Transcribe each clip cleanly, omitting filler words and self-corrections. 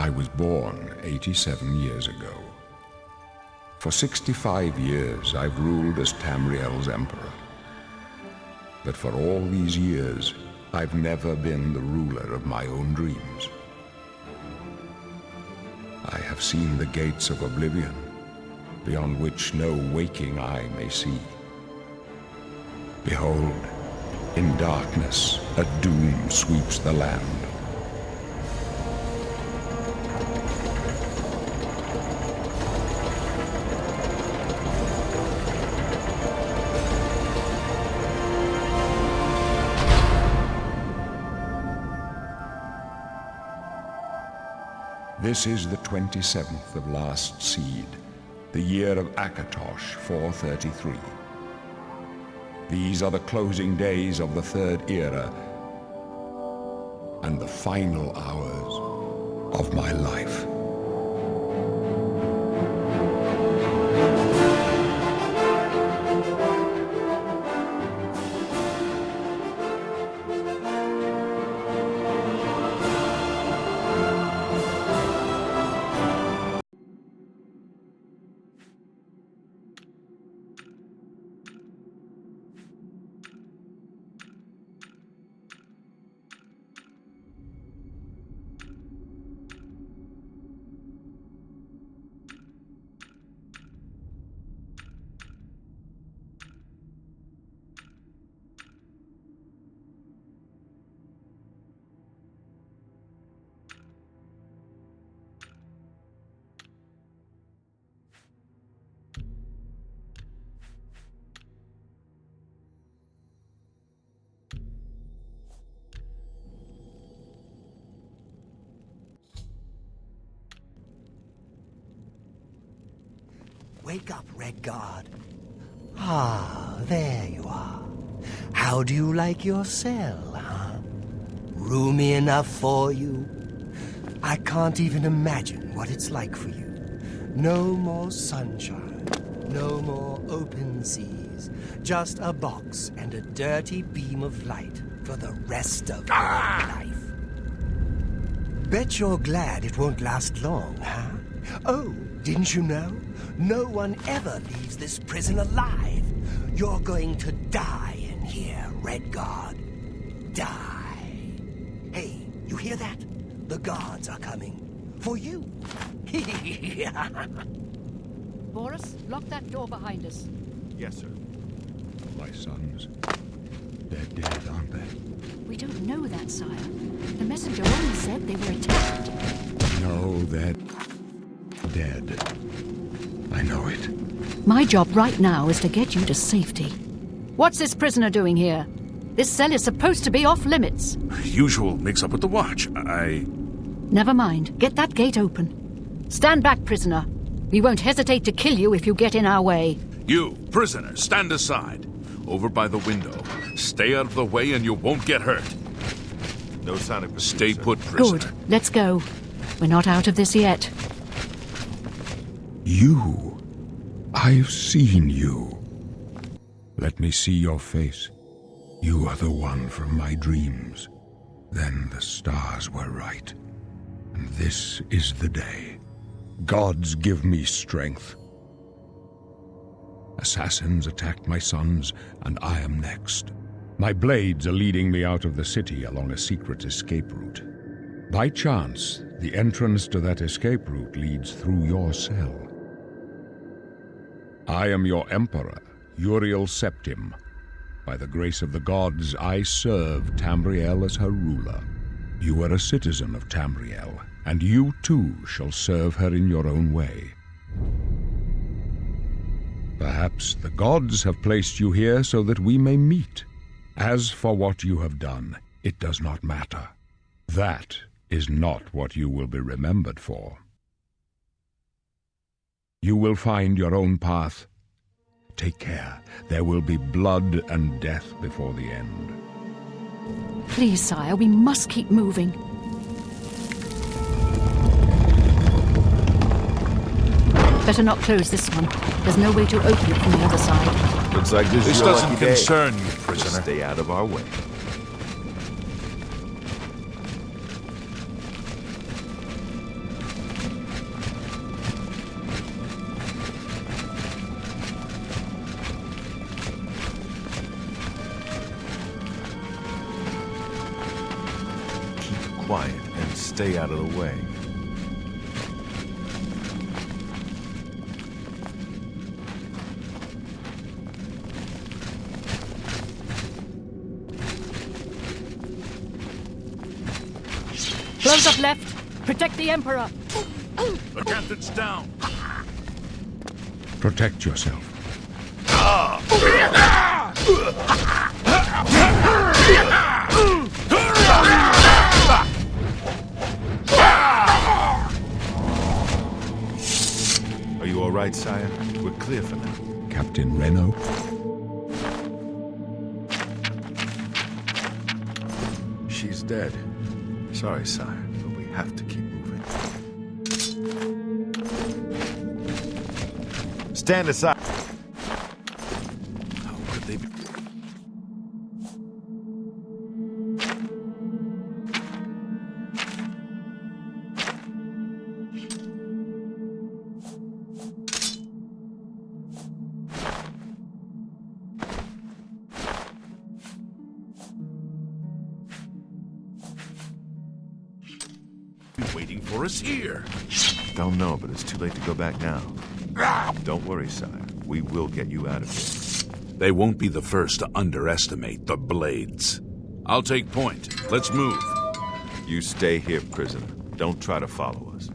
I was born 87 years ago. For 65 years, I've ruled as Tamriel's emperor. But for all these years, I've never been the ruler of my own dreams. I have seen the gates of oblivion, beyond which no waking eye may see. Behold, in darkness, a doom sweeps the land. This is the 27th of last seed, the year of Akatosh 433. These are the closing days of the third era and the final hours of my life. Wake up, Red Guard. Ah, there you are. How do you like your cell, huh? Roomy enough for you? I can't even imagine what it's like for you. No more sunshine, no more open seas, just a box and a dirty beam of light for the rest of your life. Bet you're glad it won't last long, huh? Oh, didn't you know? No one ever leaves this prison alive. You're going to die in here, Red Guard. Die. Hey, you hear that? The guards are coming. For you. Boris, lock that door behind us. Yes, sir. My sons, they're dead, aren't they? We don't know that, sire. The messenger only said they were attacked. No, they're dead. I know it. My job right now is to get you to safety. What's this prisoner doing here? This cell is supposed to be off limits. Usual mix-up with the watch. Never mind. Get that gate open. Stand back, prisoner. We won't hesitate to kill you if you get in our way. You, prisoner, stand aside. Over by the window. Stay out of the way and you won't get hurt. No sign of... Stay put, prisoner. Good. Let's go. We're not out of this yet. You. I've seen you. Let me see your face. You are the one from my dreams. Then the stars were right. And this is the day. Gods give me strength. Assassins attacked my sons, and I am next. My blades are leading me out of the city along a secret escape route. By chance, the entrance to that escape route leads through your cell. I am your emperor, Uriel Septim. By the grace of the gods, I serve Tamriel as her ruler. You are a citizen of Tamriel, and you too shall serve her in your own way. Perhaps the gods have placed you here so that we may meet. As for what you have done, it does not matter. That is not what you will be remembered for. You will find your own path. Take care. There will be blood and death before the end. Please, sire, we must keep moving. Better not close this one. There's no way to open it from the other side. Looks like this doesn't concern you, prisoner. Stay out of our way. stay out of the way. Close up left. Protect the Emperor. The captain's down. Protect yourself. Are you all right, sire? We're clear for now. Captain Reno? She's dead. Sorry, sire, but we have to keep moving. Stand aside. How could they be? Waiting for us here. Don't know, but it's too late to go back now. Don't worry, sire. We will get you out of here. They won't be the first to underestimate the Blades. I'll take point. Let's move. You stay here, prisoner. Don't try to follow us.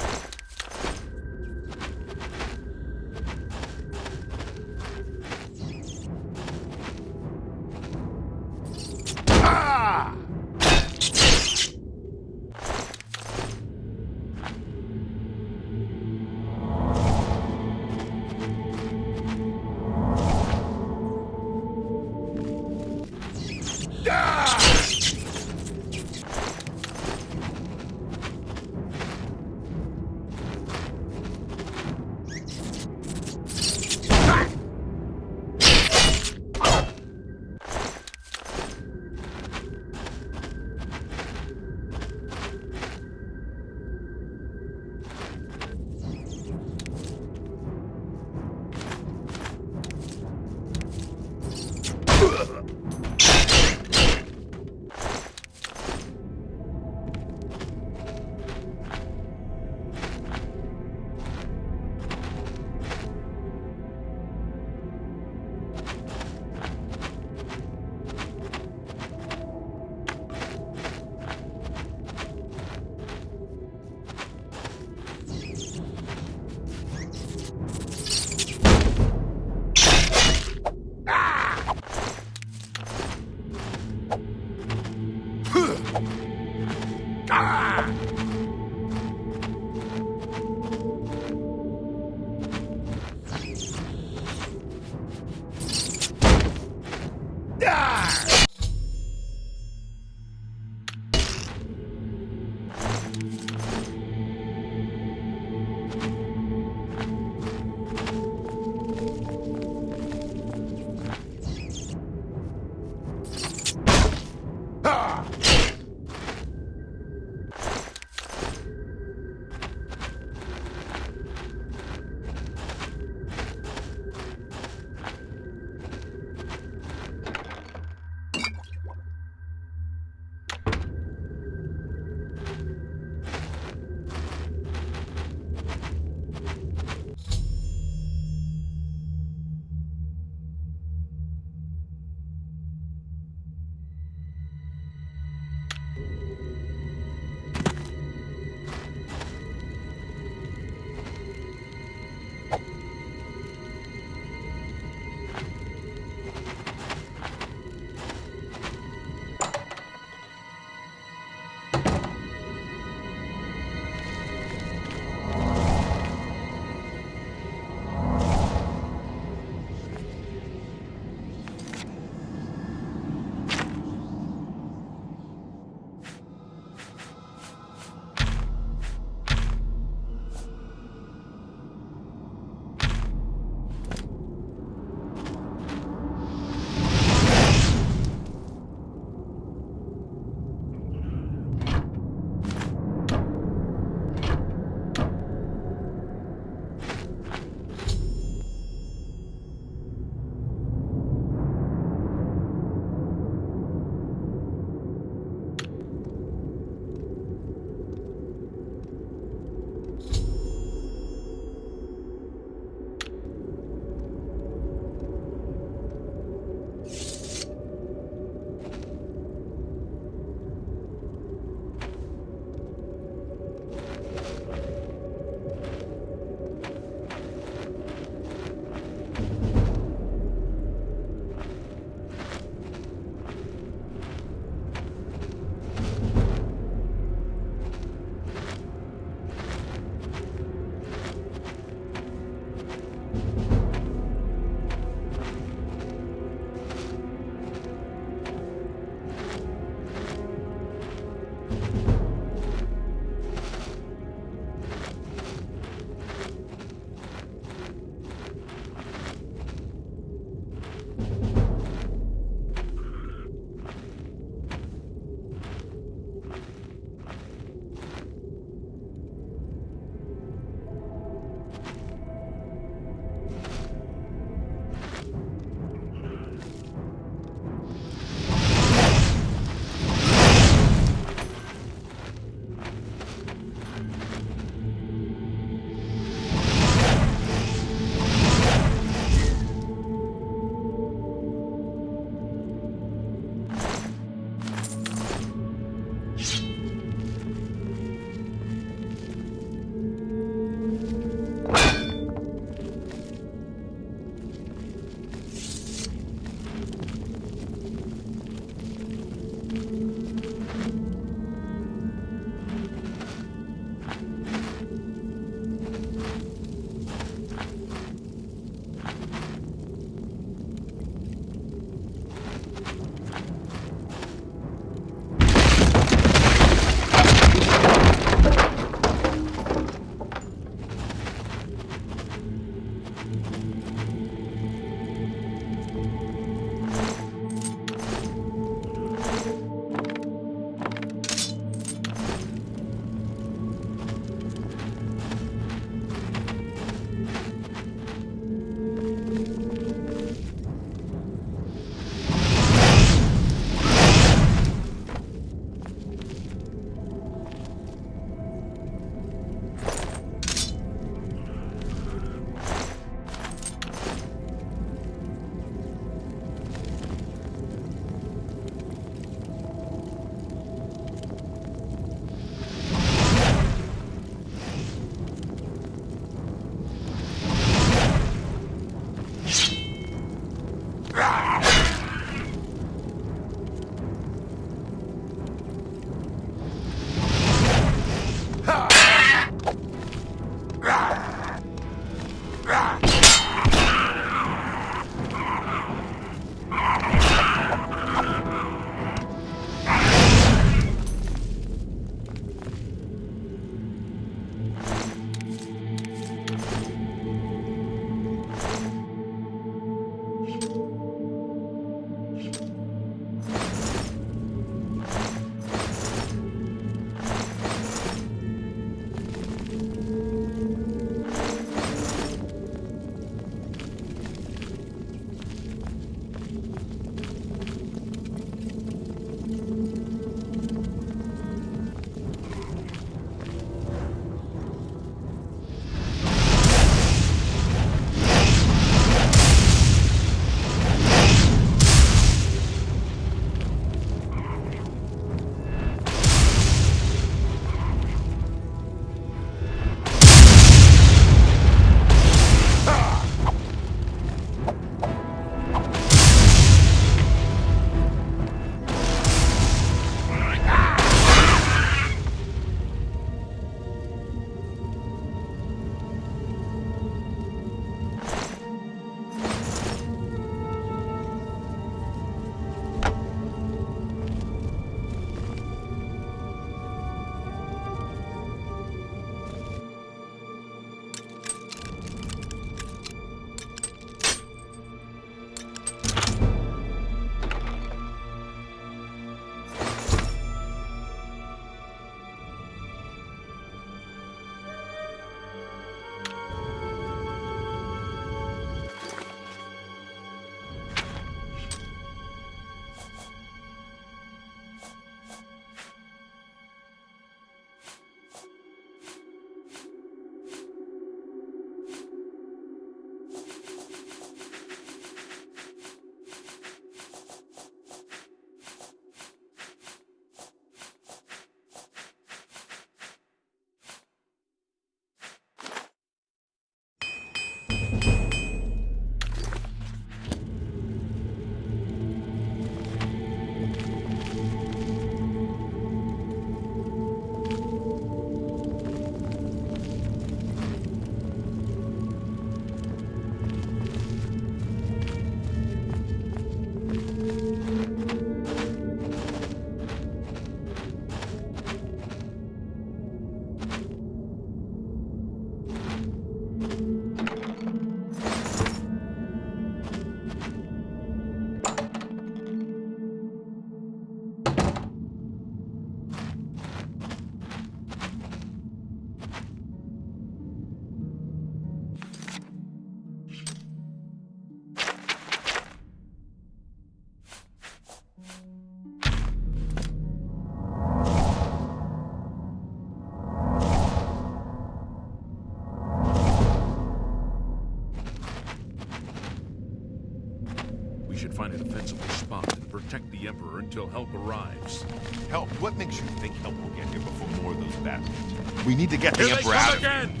protect the Emperor until help arrives. Help? What makes you think help will get here before more of those bastards? We need to get the Here they Emperor come out of here. again!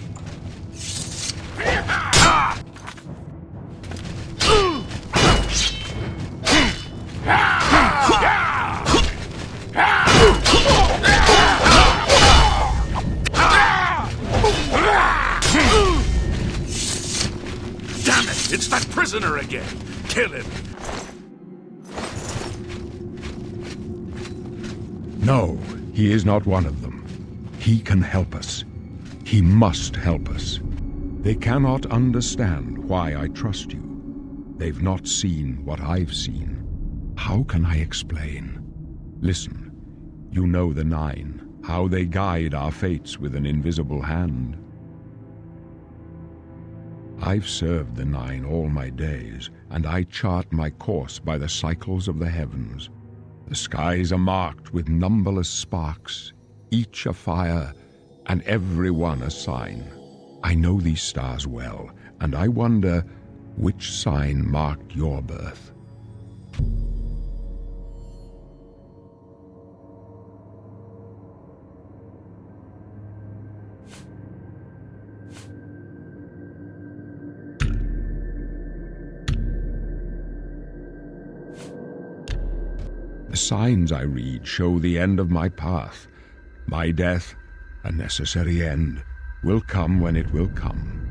Damn it! It's that prisoner again! Kill him! No, he is not one of them. He can help us. He must help us. They cannot understand why I trust you. They've not seen what I've seen. How can I explain? Listen, you know the Nine, how they guide our fates with an invisible hand. I've served the Nine all my days, and I chart my course by the cycles of the heavens. The skies are marked with numberless sparks, each a fire, and every one a sign. I know these stars well, and I wonder which sign marked your birth. The signs I read show the end of my path. My death, a necessary end, will come when it will come.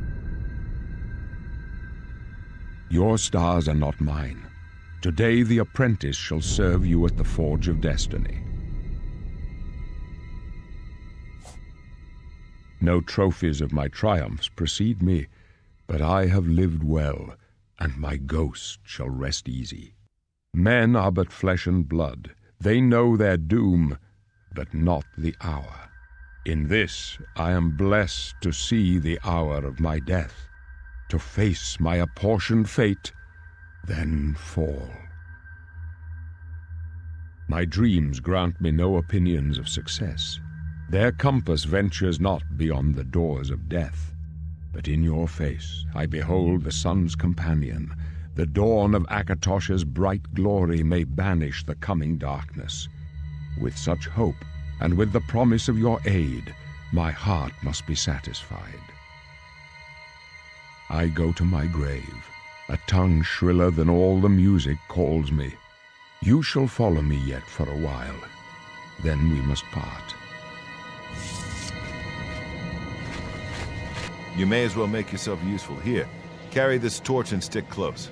Your stars are not mine. Today the apprentice shall serve you at the Forge of Destiny. No trophies of my triumphs precede me, but I have lived well, and my ghost shall rest easy. Men are but flesh and blood. They know their doom, but not the hour. In this I am blessed to see the hour of my death, to face my apportioned fate, then fall. My dreams grant me no opinions of success. Their compass ventures not beyond the doors of death. But in your face I behold the sun's companion. The dawn of Akatosh's bright glory may banish the coming darkness. With such hope, and with the promise of your aid, my heart must be satisfied. I go to my grave. A tongue shriller than all the music calls me. You shall follow me yet for a while. Then we must part. You may as well make yourself useful. Here, carry this torch and stick close.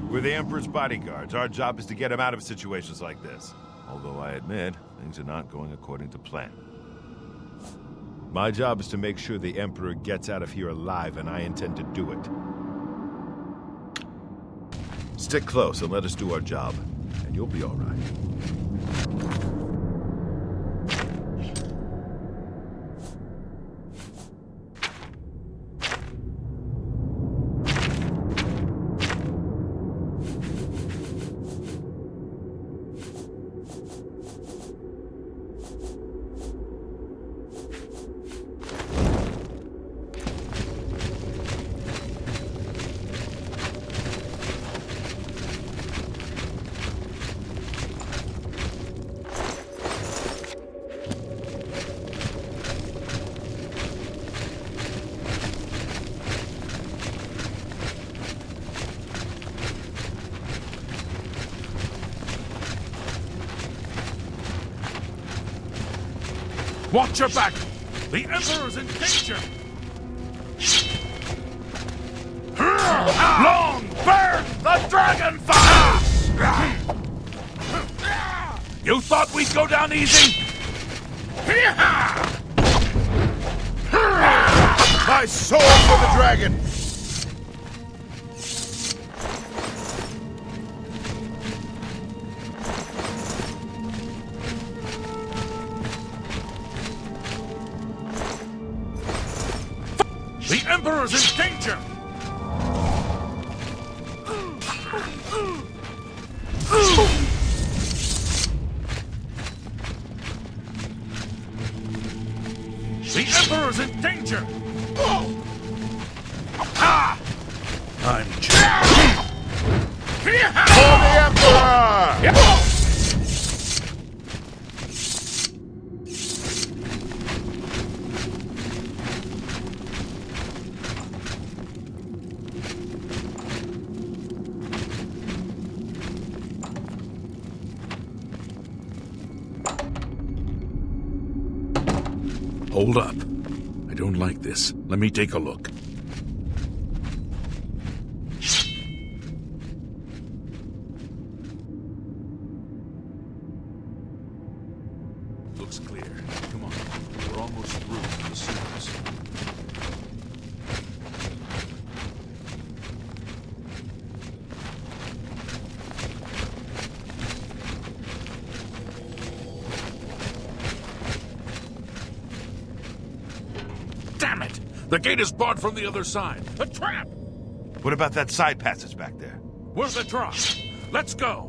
We're the Emperor's bodyguards. Our job is to get him out of situations like this. Although I admit, things are not going according to plan. My job is to make sure the Emperor gets out of here alive, and I intend to do it. Stick close and let us do our job, and you'll be all right. Watch your back! The Emperor's in danger! Long burn the dragon fire! You thought we'd go down easy? My sword for the dragon! The Emperor's in danger! The Emperor's in danger! I'm Hold up. I don't like this. Let me take a look. Looks clear. Come on. We're almost through to the sewers. Damn it! The gate is barred from the other side. A trap! What about that side passage back there? Where's the drop? Let's go!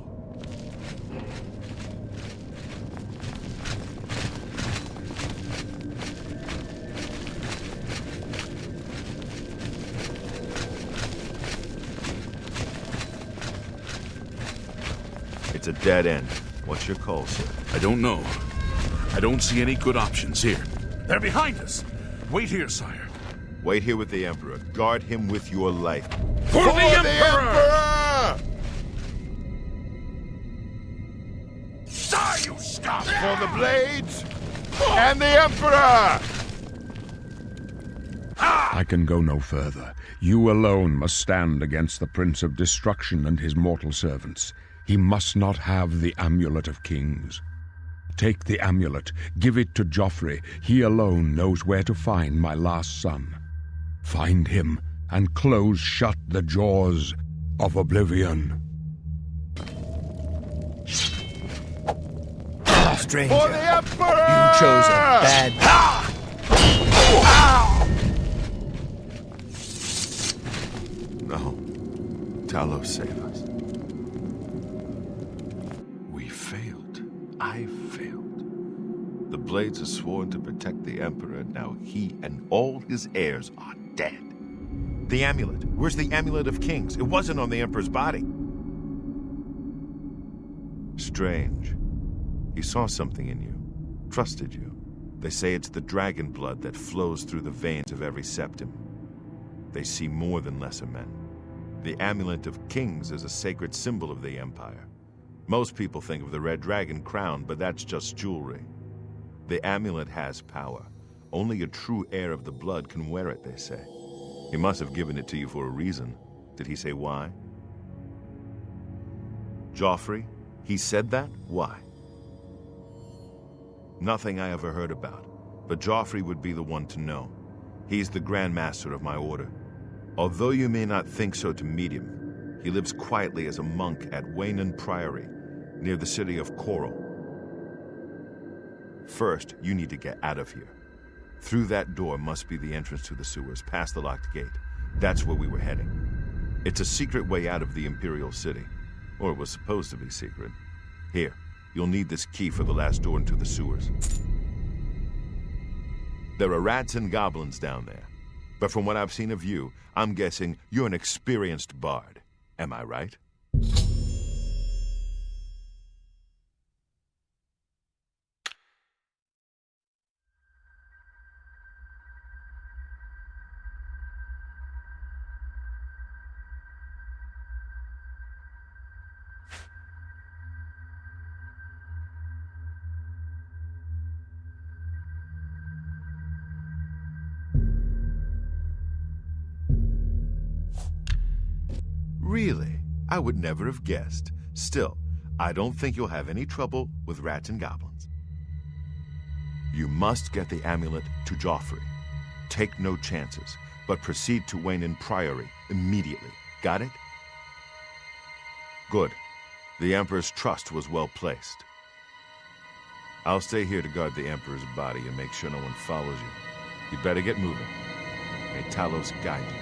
It's a dead end. What's your call, sir? I don't know. I don't see any good options here. They're behind us. Wait here, sire. Wait here with the Emperor. Guard him with your life. For the Emperor! Die, you scum! For the blades and the Emperor! I can go no further. You alone must stand against the Prince of Destruction and his mortal servants. He must not have the Amulet of Kings. Take the amulet, give it to Joffrey. He alone knows where to find my last son. Find him and close shut the jaws of Oblivion. Stranger, For the Emperor! you chose a bad path. No. Talos, save us. We failed. I failed. The Blades are sworn to protect the Emperor. Now he and all his heirs are dead. The amulet. Where's the Amulet of Kings? It wasn't on the Emperor's body. Strange. He saw something in you. Trusted you. They say it's the dragon blood that flows through the veins of every septim. They see more than lesser men. The Amulet of Kings is a sacred symbol of the Empire. Most people think of the red dragon crown, but that's just jewelry. The amulet has power. Only a true heir of the blood can wear it, they say. He must have given it to you for a reason. Did he say why? Joffrey? He said that? Why? Nothing I ever heard about, but Joffrey would be the one to know. He's the Grand Master of my order. Although you may not think so to meet him, he lives quietly as a monk at Waynon Priory, near the city of Coral. First, you need to get out of here. Through that door must be the entrance to the sewers, past the locked gate. That's where we were heading. It's a secret way out of the Imperial City. Or it was supposed to be secret. Here, you'll need this key for the last door into the sewers. There are rats and goblins down there. But from what I've seen of you, I'm guessing you're an experienced bard. Am I right? Really? I would never have guessed. Still, I don't think you'll have any trouble with rats and goblins. You must get the amulet to Joffrey. Take no chances, but proceed to Waynon Priory immediately. Got it? Good. The Emperor's trust was well placed. I'll stay here to guard the Emperor's body and make sure no one follows you. You better get moving. May Talos guide you.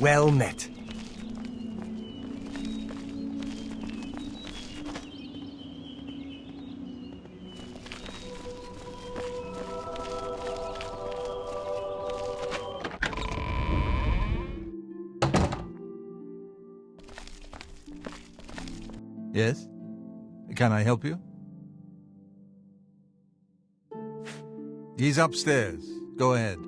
Well met. Yes? Can I help you? He's upstairs. Go ahead.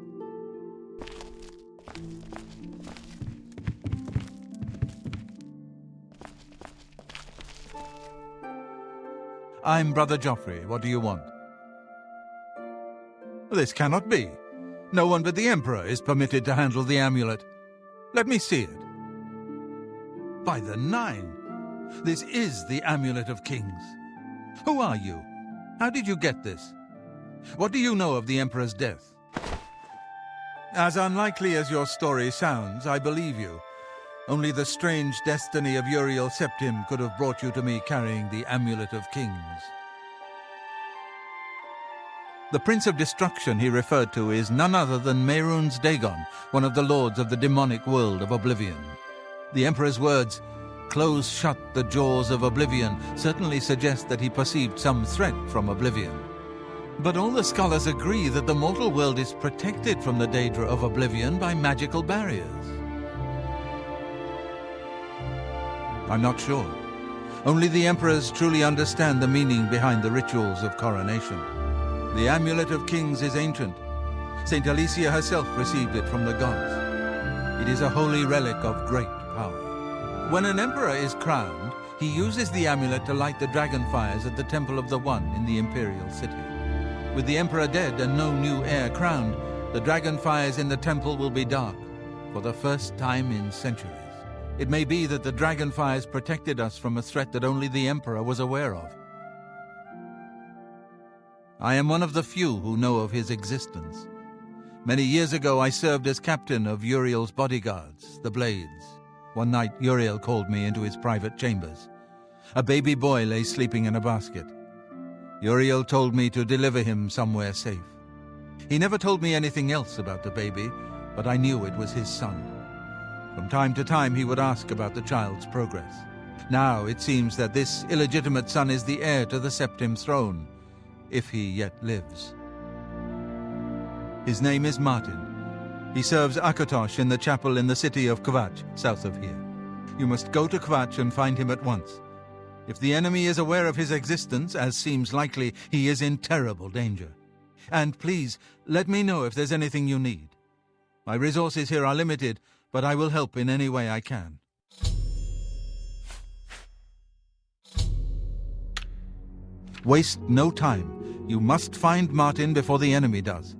I'm Brother Joffrey. What do you want? This cannot be. No one but the Emperor is permitted to handle the amulet. Let me see it. By the Nine! This is the Amulet of Kings. Who are you? How did you get this? What do you know of the Emperor's death? As unlikely as your story sounds, I believe you. Only the strange destiny of Uriel Septim could have brought you to me carrying the Amulet of Kings. The Prince of Destruction he referred to is none other than Mehrunes Dagon, one of the lords of the demonic world of Oblivion. The Emperor's words, "Close shut the jaws of Oblivion," certainly suggest that he perceived some threat from Oblivion. But all the scholars agree that the mortal world is protected from the Daedra of Oblivion by magical barriers. I'm not sure. Only the Emperors truly understand the meaning behind the rituals of coronation. The Amulet of Kings is ancient. Saint Alicia herself received it from the gods. It is a holy relic of great power. When an emperor is crowned, he uses the amulet to light the dragon fires at the Temple of the One in the Imperial City. With the Emperor dead and no new heir crowned, the dragon fires in the temple will be dark, for the first time in centuries. It may be that the dragon fires protected us from a threat that only the Emperor was aware of. I am one of the few who know of his existence. Many years ago I served as captain of Uriel's bodyguards, the Blades. One night Uriel called me into his private chambers. A baby boy lay sleeping in a basket. Uriel told me to deliver him somewhere safe. He never told me anything else about the baby, but I knew it was his son. From time to time he would ask about the child's progress. Now it seems that this illegitimate son is the heir to the Septim throne, if he yet lives. His name is Martin. He serves Akatosh in the chapel in the city of Kvatch, south of here. You must go to Kvatch and find him at once. If the enemy is aware of his existence, as seems likely, he is in terrible danger. And please, let me know if there's anything you need. My resources here are limited, but I will help in any way I can. Waste no time. You must find Martin before the enemy does.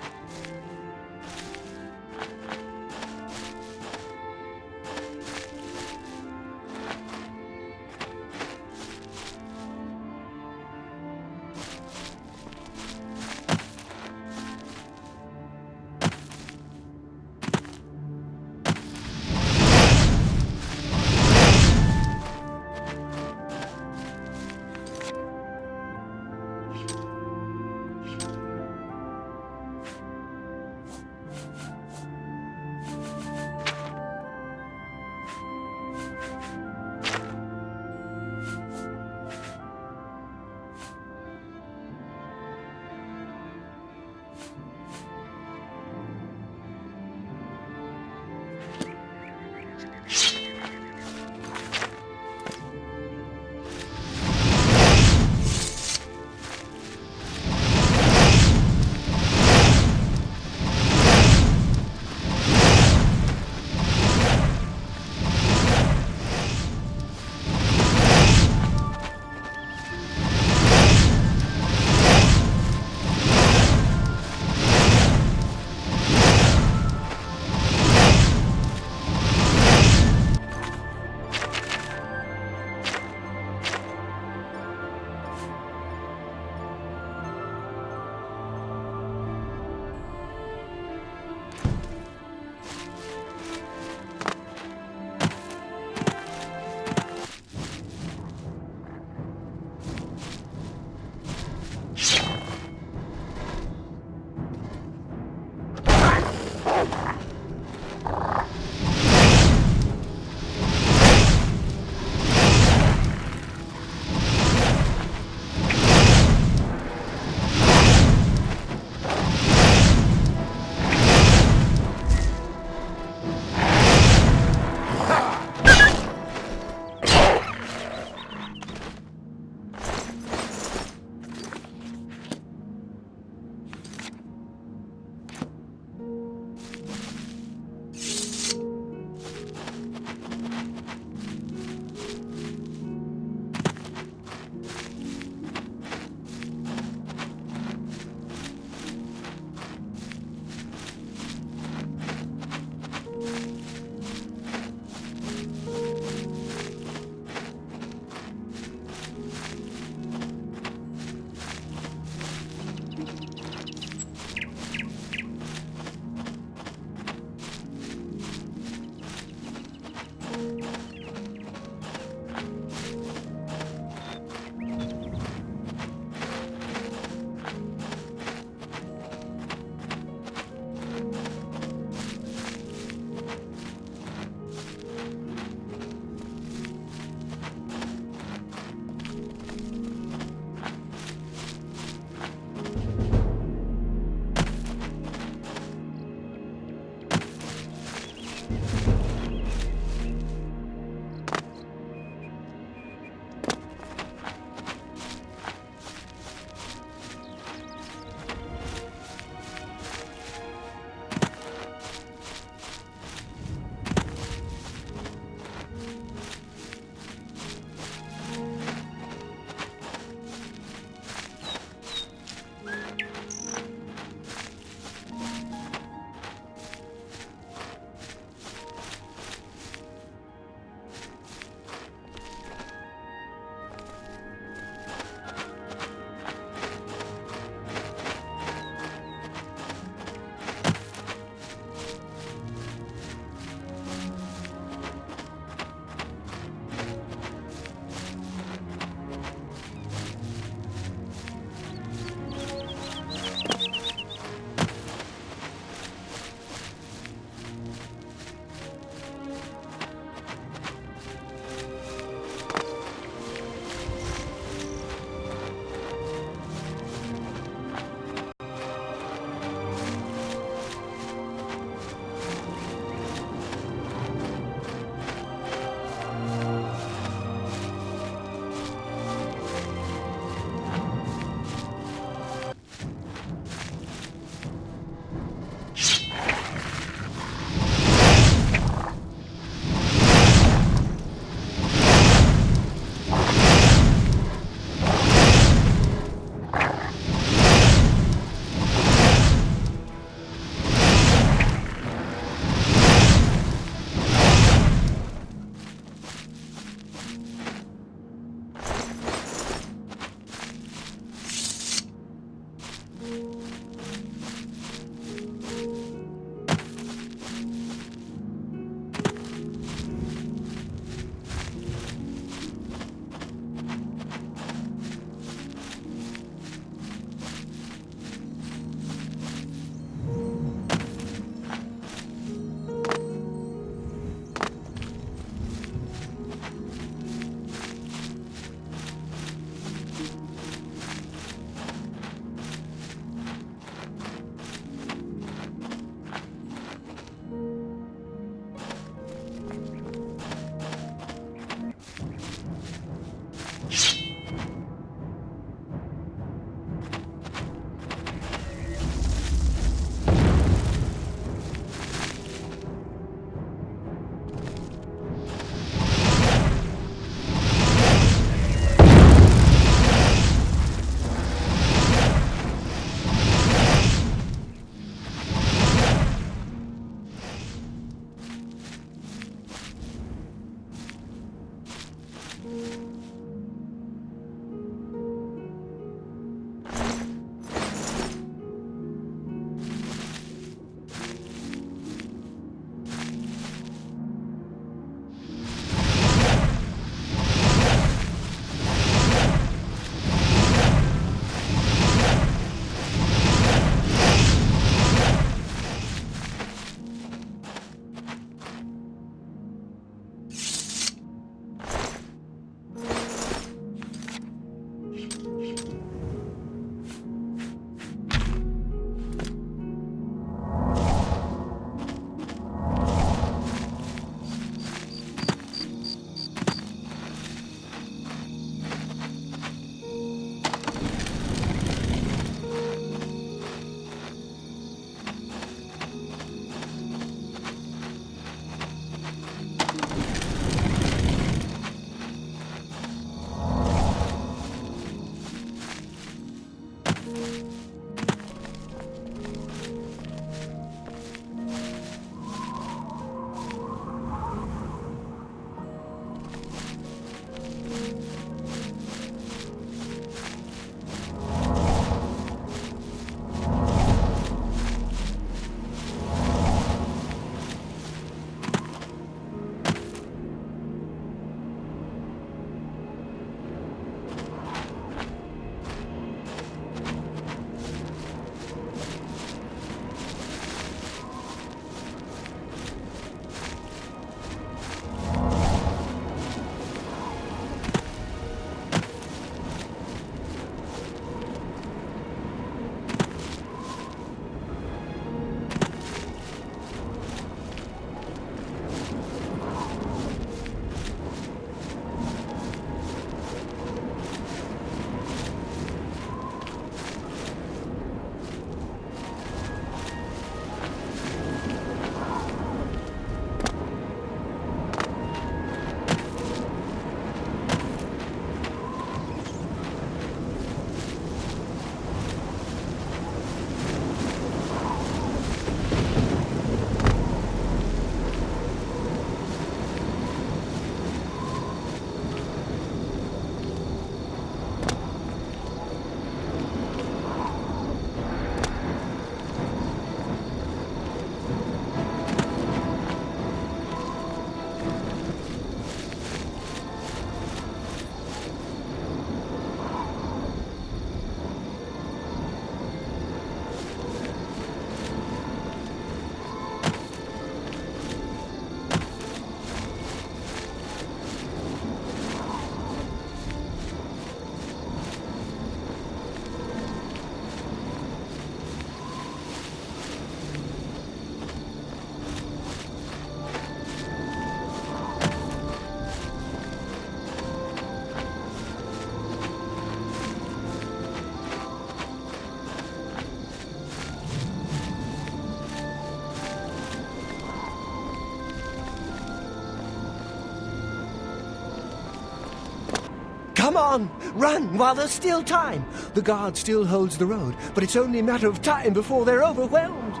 Come on, run while there's still time. The guard still holds the road, but it's only a matter of time before they're overwhelmed.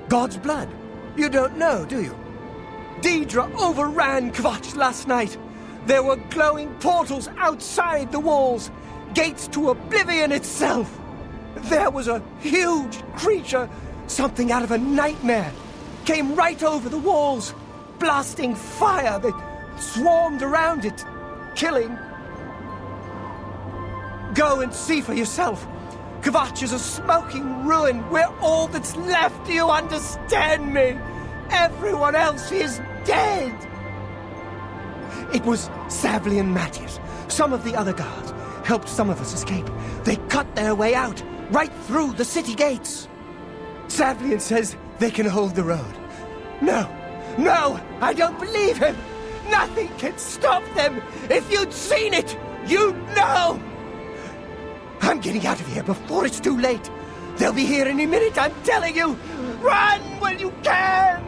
God's blood? You don't know, do you? Deidre overran Kvatch last night. There were glowing portals outside the walls, gates to oblivion itself. There was a huge creature, something out of a nightmare, came right over the walls, blasting fire that swarmed around it, killing. Go and see for yourself. Kvatch is a smoking ruin. We're all that's left. Do you understand me? Everyone else is dead. It was Savli and Matthias. Some of the other guards helped some of us escape. They cut their way out, right through the city gates. Savlian says they can hold the road. No, I don't believe him. Nothing can stop them. If you'd seen it, you'd know. I'm getting out of here before it's too late. They'll be here any minute, I'm telling you. Run when you can.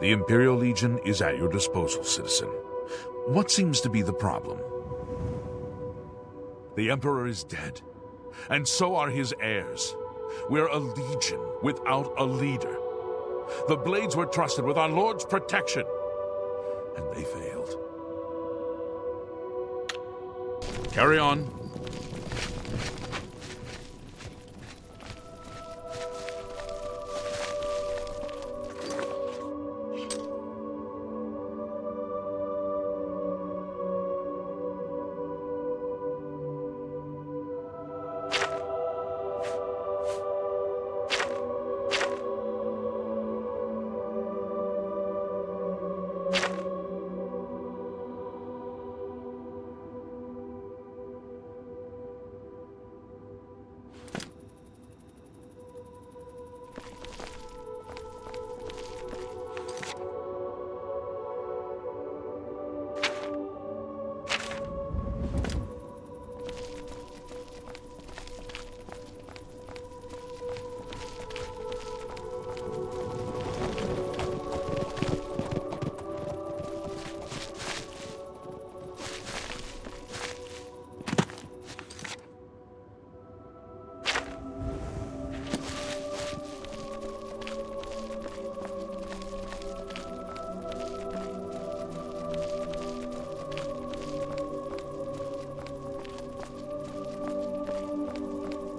The Imperial Legion is at your disposal, citizen. What seems to be the problem? The Emperor is dead, and so are his heirs. We're a legion without a leader. The Blades were trusted with our Lord's protection, and they failed. Carry on.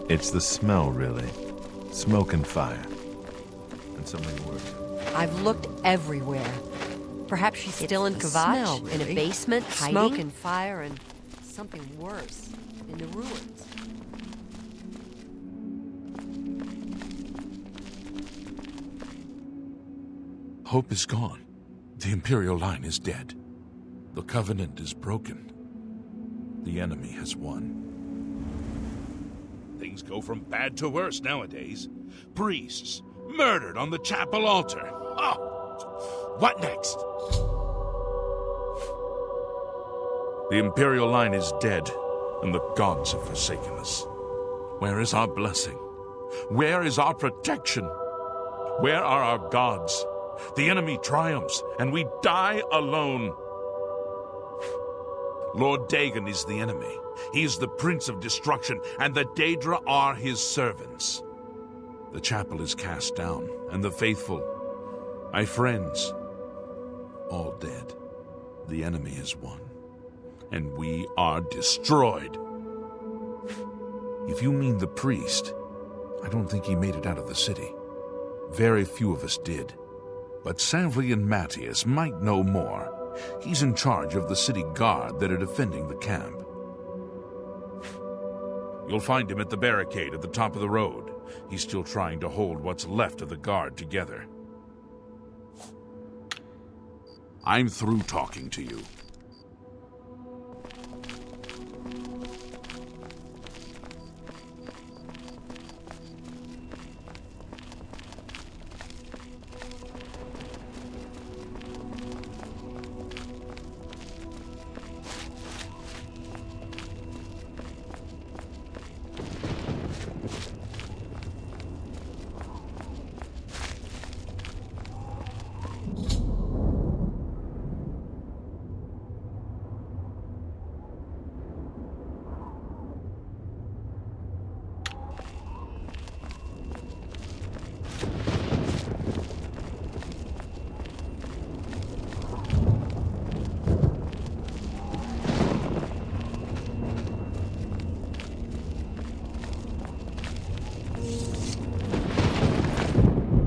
It's the smell, really. Smoke and fire. And something worse. I've looked everywhere. Perhaps she's still in Kvatch, in a basement, hiding? Smoke and fire and something worse, in the ruins. Hope is gone. The Imperial line is dead. The Covenant is broken. The enemy has won. Things go from bad to worse nowadays. Priests, Murdered on the chapel altar. Oh, what next? The Imperial line is dead, and the gods have forsaken us. Where is our blessing? Where is our protection? Where are our gods? The enemy triumphs, and we die alone. Lord Dagon is the enemy. He is the Prince of Destruction, and the Daedra are his servants. The chapel is cast down, and the faithful, my friends, all dead. The enemy is won, and we are destroyed. If you mean the priest, I don't think he made it out of the city. Very few of us did. But Savli and Matthias might know more. He's in charge of the city guard that are defending the camp. You'll find him at the barricade at the top of the road. He's still trying to hold what's left of the guard together. I'm through talking to you.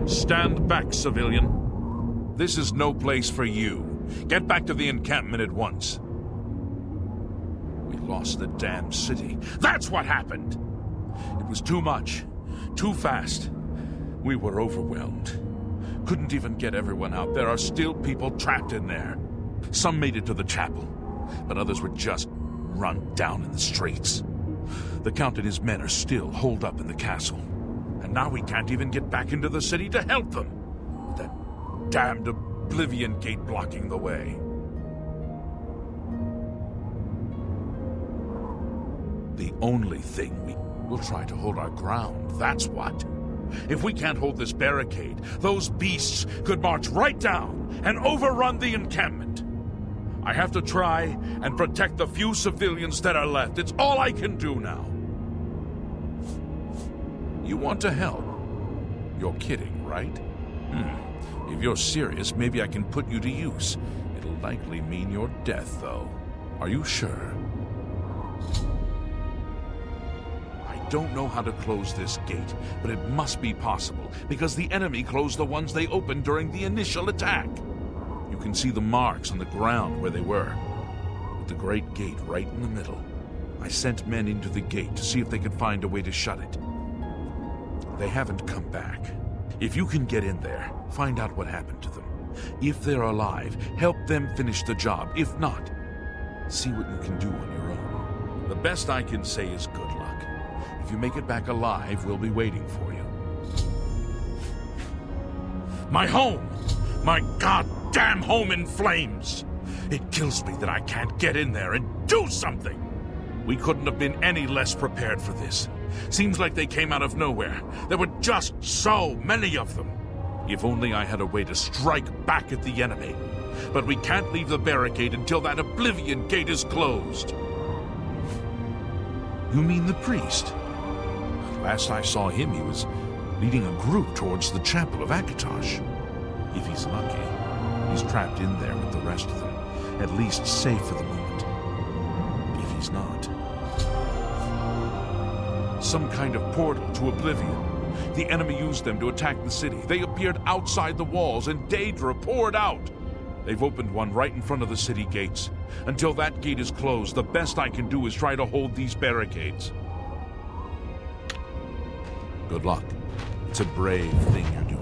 Stand back, civilian. This is no place for you. Get back to the encampment at once. We lost the damn city. That's what happened! It was too much. Too fast. We were overwhelmed. Couldn't even get everyone out. There are still people trapped in there. Some made it to the chapel, but others were just run down in the streets. The Count and his men are still holed up in the castle. And now we can't even get back into the city to help them. With that damned Oblivion gate blocking the way. The only thing we'll try to hold our ground, that's what. If we can't hold this barricade, those beasts could march right down and overrun the encampment. I have to try and protect the few civilians that are left. It's all I can do now. You want to help? You're kidding, right? If you're serious, maybe I can put you to use. It'll likely mean your death, though. Are you sure? I don't know how to close this gate, but it must be possible, because the enemy closed the ones they opened during the initial attack. You can see the marks on the ground where they were, with the great gate right in the middle. I sent men into the gate to see if they could find a way to shut it. They haven't come back. If you can get in there, find out what happened to them. If they're alive, help them finish the job. If not, see what you can do on your own. The best I can say is good luck. If you make it back alive, we'll be waiting for you. My home! My goddamn home in flames! It kills me that I can't get in there and do something! We couldn't have been any less prepared for this. Seems like they came out of nowhere. There were just so many of them. If only I had a way to strike back at the enemy. But we can't leave the barricade until that Oblivion gate is closed. You mean the priest? Last I saw him, he was leading a group towards the chapel of Akatosh. If he's lucky, he's trapped in there with the rest of them, at least safe for the moment. If he's not... some kind of portal to Oblivion. The enemy used them to attack the city. They appeared outside the walls, and Daedra poured out. They've opened one right in front of the city gates. Until that gate is closed, the best I can do is try to hold these barricades. Good luck. It's a brave thing you're doing.